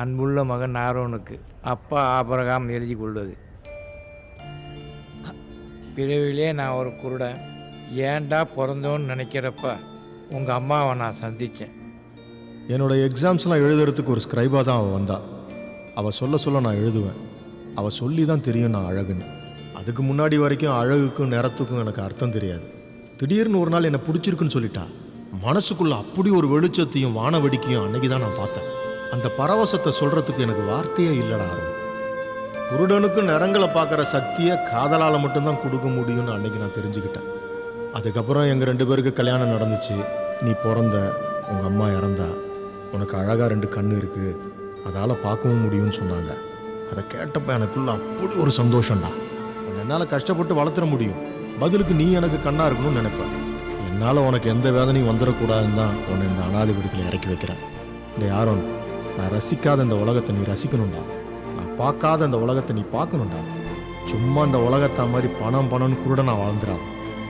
அன்புள்ள மகன் ஆரோனுக்கு அப்பா ஆபிரகாம் எழுதி கொள்வது. பிறவிலே நான் ஒரு குருடன், ஏன்டா பிறந்தோன்னு நினைக்கிறப்ப உங்கள் அம்மாவை நான் சந்தித்தேன். என்னோடய எக்ஸாம்ஸ்லாம் எழுதுறதுக்கு ஒரு ஸ்க்ரைபாக தான் அவள் வந்தா. அவள் சொல்ல சொல்ல நான் எழுதுவேன். அவள் சொல்லி தான் தெரியும் நான் அழகுன்னு. அதுக்கு முன்னாடி வரைக்கும் அழகுக்கும் நிறத்துக்கும் எனக்கு அர்த்தம் தெரியாது. திடீர்னு ஒரு நாள் என்னை பிடிச்சிருக்குன்னு சொல்லிட்டா. மனசுக்குள்ளே அப்படி ஒரு வெளிச்சத்தையும் வான வெடிக்கையும் அன்னைக்கு தான் நான் பார்த்தேன். அந்த பரவசத்தை சொல்கிறதுக்கு எனக்கு வார்த்தையே இல்லைடா ஆரம்பம். குருடனுக்கு நிறங்களை பார்க்குற சக்தியை காதலால் மட்டும்தான் கொடுக்க முடியும்னு அன்னைக்கு நான் தெரிஞ்சுக்கிட்டேன். அதுக்கப்புறம் எங்கள் 2 பேருக்கு கல்யாணம் நடந்துச்சு. நீ பிறந்த, உங்கள் அம்மா இறந்தா, உனக்கு அழகாக 2 கண்ணு இருக்குது, அதால் பார்க்கவும் முடியும்னு சொன்னாங்க. அதை கேட்டப்போ எனக்குள்ள அப்படி ஒரு சந்தோஷம்டா. உன்னை என்னால் கஷ்டப்பட்டு வளர்த்துற முடியும், பதிலுக்கு நீ எனக்கு கண்ணாக இருக்கணும்னு நினைப்பேன். என்னால் உனக்கு எந்த வேதனையும் வந்துடக்கூடாதுன்னு தான் உன்னை இந்த அனாதை விடத்தில் இறக்கி வைக்கிறேன். டே ஆரோன், நான் ரசிக்காத இந்த உலகத்தை நீ ரசிக்கணும்டா. நான் பார்க்காத இந்த உலகத்தை நீ பார்க்கணும்டா. சும்மா இந்த உலகத்தை மாதிரி பணம்னு குருட நான் வாழ்ந்துடாது.